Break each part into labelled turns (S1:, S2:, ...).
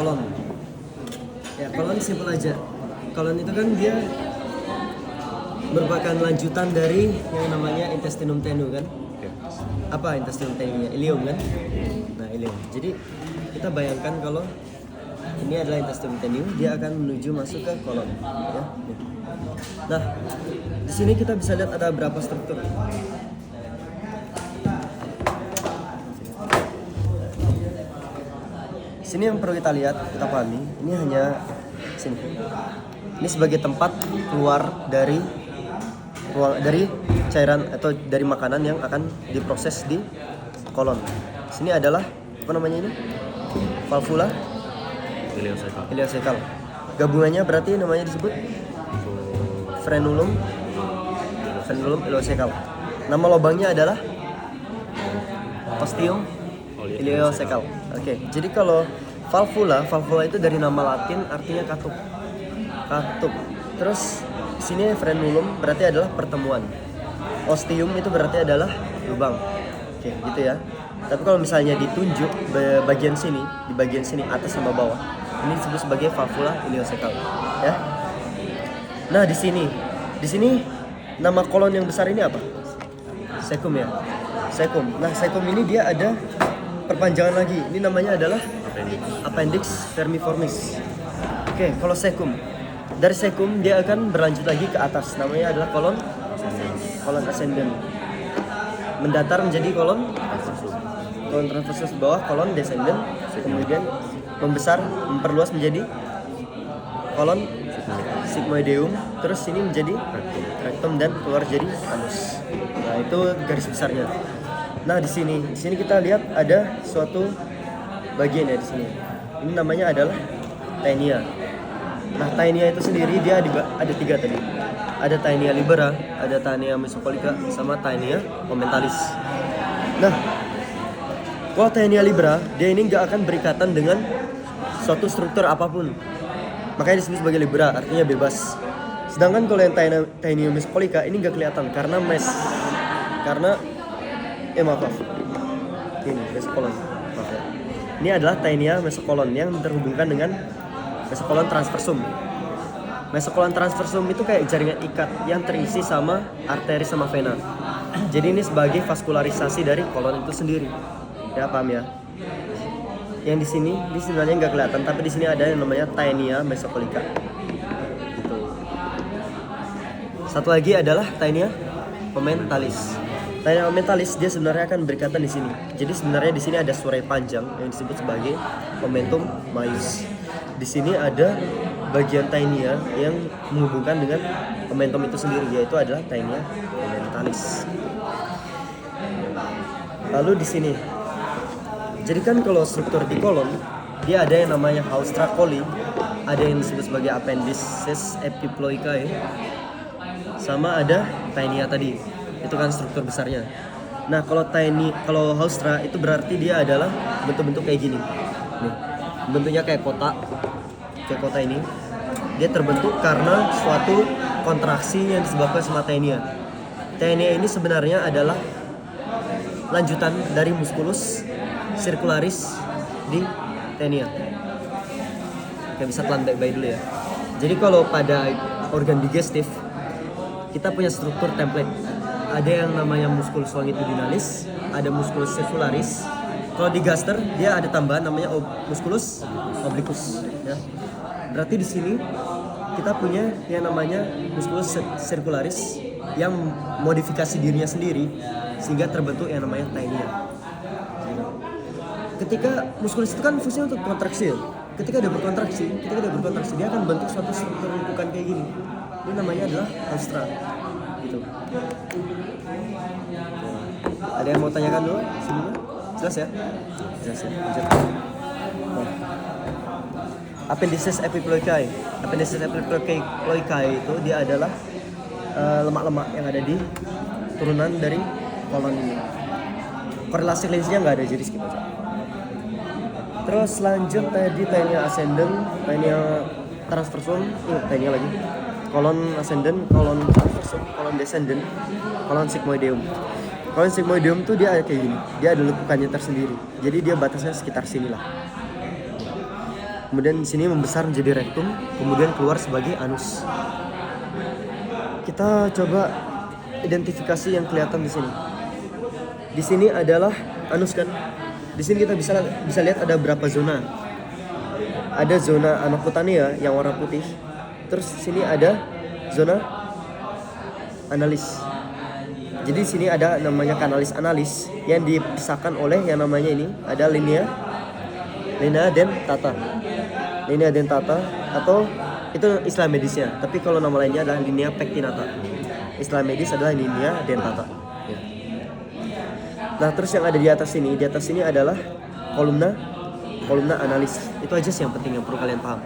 S1: kolon. Ya, kolon simpel aja. Kolon itu kan dia merupakan lanjutan dari yang namanya intestinum tenue kan. Apa intestinum tenue-nya? Ileum kan? Nah, ileum. Jadi kita bayangkan kalau ini adalah intestinum tenue, dia akan menuju masuk ke kolon ya. Nah, di sini kita bisa lihat ada berapa struktur. Sini yang perlu kita lihat, kita pahami, ini hanya sini. Ini sebagai tempat keluar dari cairan atau dari makanan yang akan diproses di kolon. Sini adalah apa namanya ini? Valvula ileocecal. Gabungannya berarti namanya disebut frenulum ileocecal. Nama lubangnya adalah ostium ileocecal. Oke, jadi kalau valvula itu dari nama Latin artinya katup. Terus sini frenulum berarti adalah pertemuan. Ostium itu berarti adalah lubang. Oke, gitu ya. Tapi kalau misalnya ditunjuk di bagian sini atas sama bawah, ini disebut sebagai valvula ileocecal, ya. Nah, di sini nama kolon yang besar ini apa? Cecum ya. Cecum. Nah, cecum ini dia ada perpanjangan lagi. Ini namanya adalah appendix vermiformis. Oke, kalau cecum. Dari cecum dia akan berlanjut lagi ke atas. Namanya adalah kolon ascendent. Mendatar menjadi kolon transversus bawah, kolon descendent. Kemudian membesar, memperluas menjadi kolon sigmoideum. Terus ini menjadi rectum dan keluar jadi anus. Nah, itu garis besarnya. Nah, di sini kita lihat ada suatu bagian ya di sini. Ini namanya adalah taenia. Nah, taenia itu sendiri dia ada 3 tadi. Ada taenia libera, ada taenia mesopolica, sama taenia ommentalis. Nah, kalau taenia libera, dia ini nggak akan berikatan dengan suatu struktur apapun. Makanya disebut sebagai libera, artinya bebas. Sedangkan kalau yang taenia mesopolica ini nggak kelihatan karena maaf. Ini mesokolon. Maaf ya. Ini adalah taenia mesokolon yang terhubungkan dengan mesokolon transversum. Mesokolon transversum itu kayak jaringan ikat yang terisi sama arteri sama vena. Jadi ini sebagai vaskularisasi dari kolon itu sendiri. Ya, paham ya? Yang di sini sebenarnya nggak kelihatan, tapi di sini ada yang namanya taenia mesopolica. Gitu. Satu lagi adalah taenia ommentalis. Taenia ommentalis dia sebenarnya akan berikatan di sini. Jadi sebenarnya di sini ada surai panjang yang disebut sebagai omentum maius. Di sini ada bagian taenia yang menghubungkan dengan omentum itu sendiri, yaitu adalah taenia ommentalis. Lalu di sini, jadi kan kalau struktur di kolon dia ada yang namanya haustra coli, ada yang disebut sebagai appendices epiploicae, sama ada taenia tadi. Itu kan struktur besarnya. Nah, kalau haustra itu berarti dia adalah bentuk-bentuk kayak gini. Nih, bentuknya kayak kotak ini. Dia terbentuk karena suatu kontraksi yang disebabkan sama taenia. Taenia ini sebenarnya adalah lanjutan dari musculus circularis di taenia. Oke, bisa telan baik-baik dulu ya. Jadi kalau pada organ digestif kita punya struktur template. Ada yang namanya musculus longitudinalis, ada musculus circularis. Kalau di gaster dia ada tambahan namanya musculus obliquus. Ya. Berarti di sini kita punya yang namanya musculus circularis yang modifikasi dirinya sendiri sehingga terbentuk yang namanya taenia. Ketika musculus itu kan fungsinya untuk kontraksi. Ketika dia berkontraksi dia akan bentuk suatu struktur lingkukan kayak gini. Ini namanya adalah haustra. Gitu. Ada yang mau tanyakan dulu sebelumnya? Jelas ya? Jelas ya. Lanjut. Appendices epiploicae. Appendices epiploicae itu dia adalah lemak-lemak yang ada di turunan dari kolon ini. Korelasi klinisnya nggak ada, jadi skip aja. Terus lanjut tadi taenia ascendent, taenia transversum, taenia lagi. Kolon ascendent, kolon transversum, kolon descendent, kolon sigmoideum. Kolon sigmoideum tuh dia kayak gini. Dia ada lekukannya tersendiri. Jadi dia batasnya sekitar sini lah. Kemudian di sini membesar menjadi rektum, kemudian keluar sebagai anus. Kita coba identifikasi yang kelihatan di sini. Di sini adalah anus kan. Di sini kita bisa lihat ada berapa zona. Ada zona anokutania yang warna putih. Terus di sini ada zona analis. Jadi di sini ada namanya kanalis analis yang dipisahkan oleh yang namanya ini ada linea dentata. Linea dentata atau itu istilah medisnya. Tapi kalau nama lainnya adalah linea pectinata. Istilah medis adalah linea dentata. Nah, terus yang ada di atas sini adalah kolumna analis. Itu aja sih yang penting yang perlu kalian paham.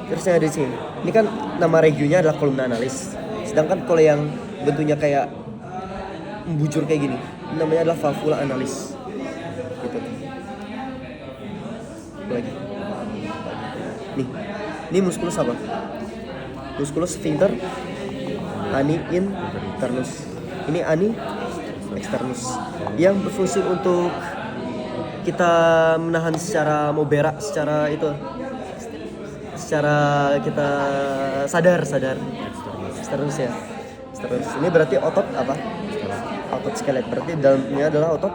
S1: Terus yang ada di sini, ini kan nama regionnya adalah kolumna analis. Sedangkan kalau yang bentuknya kayak membujur kayak gini, namanya adalah valvula analis. Gitu. Lagi. Nih, ini muskulus apa? Muskulus sphincter ani internus. Ini ani externus yang berfungsi untuk kita menahan secara mau berak, secara kita sadar externus ya. Externus ini berarti otot apa? Otot skelet, berarti dalamnya adalah otot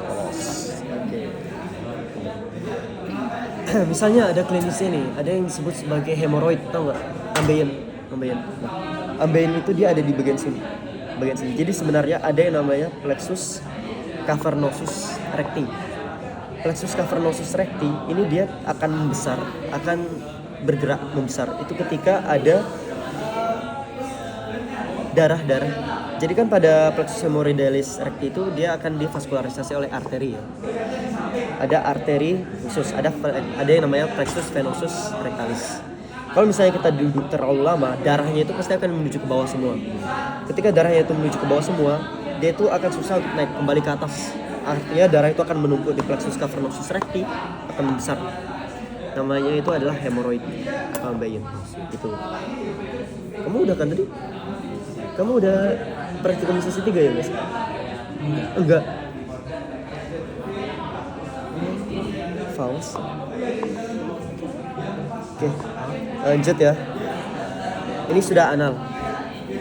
S1: polos. Oke. Misalnya ada klinisnya nih, ada yang disebut sebagai hemoroid, tau nggak? Ambeien. Nah, ambeien itu dia ada di bagian sini. Jadi sebenarnya ada yang namanya plexus cavernosus recti. Plexus cavernosus recti ini dia akan membesar, akan bergerak membesar. Itu ketika ada darah. Jadi kan pada plexus hemorrhoidalis recti itu dia akan divaskularisasi oleh arteri ya. Ada arteri khusus, ada yang namanya plexus venosus rectalis. Kalau misalnya kita duduk terlalu lama, darahnya itu pasti akan menuju ke bawah semua. Ketika darahnya itu menuju ke bawah semua, dia itu akan susah untuk naik kembali ke atas. Artinya darah itu akan menumpuk di plexus cavernosus recti, akan membesar. Namanya itu adalah hemoroid ambeien. Gitu. Kamu udah kan tadi? Kamu udah praktikum sesi 3 ya guys? Enggak. Fals. Oke, lanjut ya. Ini sudah anal.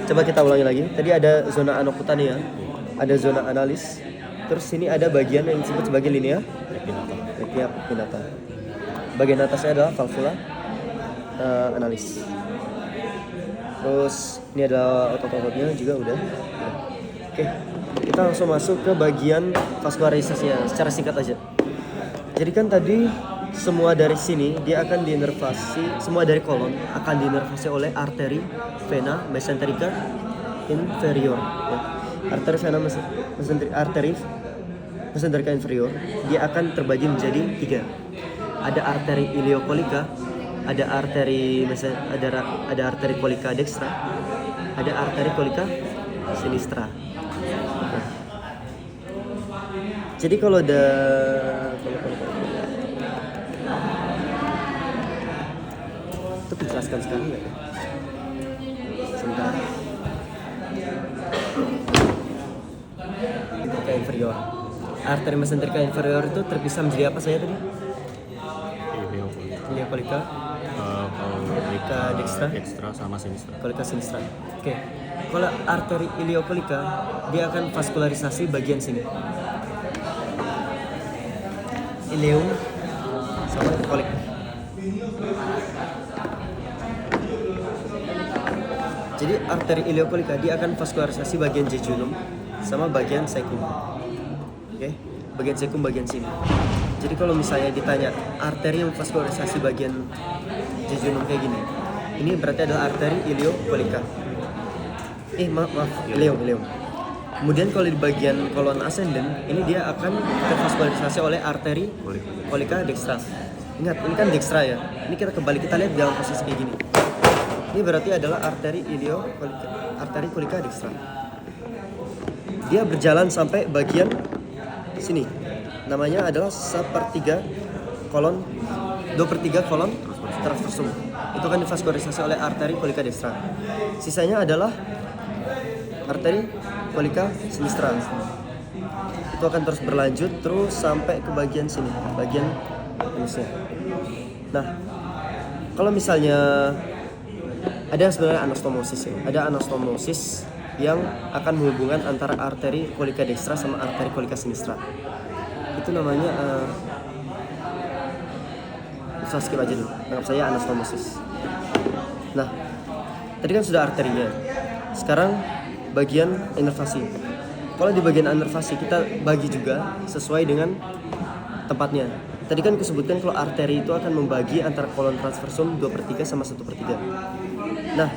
S1: Coba kita ulangi lagi. Tadi ada zona anokutania, ada zona analis. Terus sini ada bagian yang disebut sebagai linea pectinata. Bagian atasnya adalah valvula analis. Terus ini ada otot-ototnya juga udah. Oke, kita langsung masuk ke bagian vaskularisasinya secara singkat aja. Jadi kan tadi semua dari sini dia akan diinervasi, semua dari kolon akan diinervasi oleh arteri vena mesenterica inferior ya. Arteri mesenterica inferior dia akan terbagi menjadi 3. Ada arteri iliokolika, ada arteri kolika dextra, ada arteri kolika sinistra. Jadi kalau ada itu dijelaskan sekarang nggak ya? Sebentar. Mesenterica inferior. Arteri mesenterica inferior itu terpisah menjadi apa saja tadi? Iliokolika, kolika dextra sama sinistra. Kolika sinistra. Oke. Kalau arteri iliokolika dia akan vaskularisasi bagian sini. Ileum sama kolik. Jadi arteri iliokolika dia akan vaskularisasi bagian jejunum sama bagian cecum. Oke, bagian cecum bagian sini. Jadi kalau misalnya ditanya arteri yang vaskularisasi bagian jejunum kayak gini, ini berarti adalah arteri iliokolika. Maaf, ileum. Kemudian kalau di bagian kolon ascendent, ini dia akan tervaskularisasi oleh arteri kolika dextra. Ingat, ini kan dextra ya. Ini kita lihat dalam posisi kayak gini. Ini berarti adalah arteri kolika dextra. Dia berjalan sampai bagian sini. Namanya adalah 2/3 kolon transversum. Itu kan divaskularisasi oleh arteri kolika dextra. Sisanya adalah arteri kolika sinistra. Itu akan terus berlanjut terus sampai ke bagian sini, bagian sinusnya. Nah, kalau misalnya ada sebenarnya anastomosis ya. Ada anastomosis yang akan menghubungkan antara arteri kolika dextra sama arteri kolika sinistra. Itu namanya bisa skip aja dulu. Anggap saya anastomosis. Nah, tadi kan sudah arterinya. Sekarang bagian inervasi. Kalau di bagian inervasi kita bagi juga sesuai dengan tempatnya. Tadi kan kusebutkan kalau arteri itu akan membagi antara kolon transversum 2/3 sama 1/3. Nah,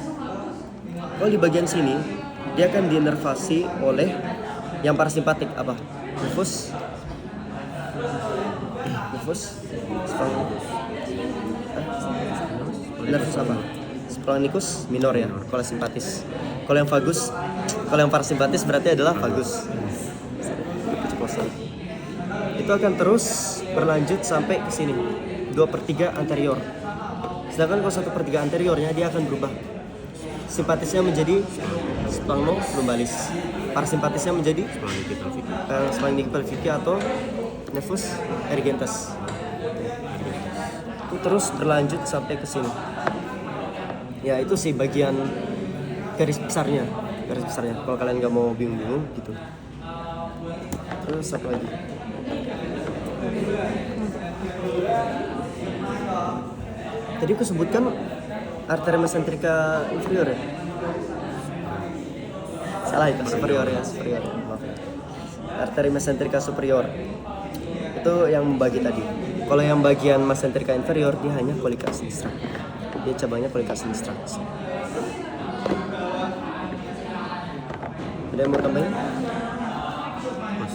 S1: kalau di bagian sini dia akan diinervasi oleh yang parasimpatik apa? Nervus nervus apa? Splenincus minor ya, kalau simpatis. Kalau yang vagus, kalau yang parasimpatis berarti adalah vagus. Itu akan terus berlanjut sampai ke sini 2/3 anterior. Sedangkan kalau 1/3 anteriornya dia akan berubah. Simpatisnya menjadi splenoplumbalis, parasimpatisnya menjadi splenic pelvici atau nervus erigentes. Itu terus berlanjut sampai ke sini. Ya itu sih bagian garis besarnya. Kalau kalian nggak mau bingung-bingung gitu. Terus satu lagi. Tadi aku sebutkan arteria mesentrika inferior ya? Salah itu, superior. Maaf. Arteria mesentrika superior. Itu yang membagi tadi. Kalau yang bagian mesentrika inferior dia hanya kolika sinistra. Dia cabangnya kolika sinistra. Ada yang mau tambahin?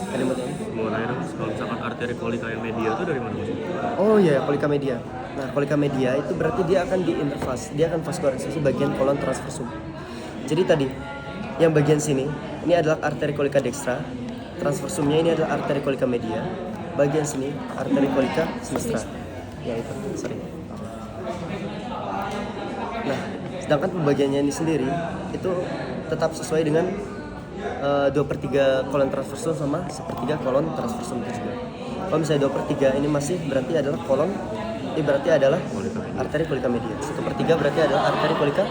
S1: Ada yang mau tambahin?
S2: Mau nanya dong, kalau misalkan arteri kolika yang media itu dari mana?
S1: Oh iya, kolika media. Nah, kolika media itu berarti dia akan diintervas, dia akan vaskularisasi bagian kolon transversum. Jadi tadi yang bagian sini ini adalah arteri kolika dextra, transversumnya ini adalah arteri kolika media, bagian sini arteri kolika sinistra. Ya itu, sorry. Nah, sedangkan pembagiannya ini sendiri itu tetap sesuai dengan 2/3 kolon transversum sama 1/3 kolon transversum itu juga. Kalau misalnya 2/3 ini masih berarti adalah kolon, ini berarti adalah arteri kolika media. 1/3 berarti adalah arteri kolika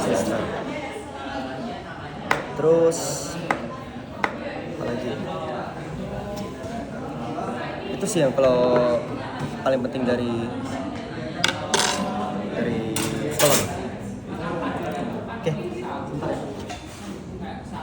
S1: sinistra. Terus apa lagi? Itu sih yang kalau paling penting dari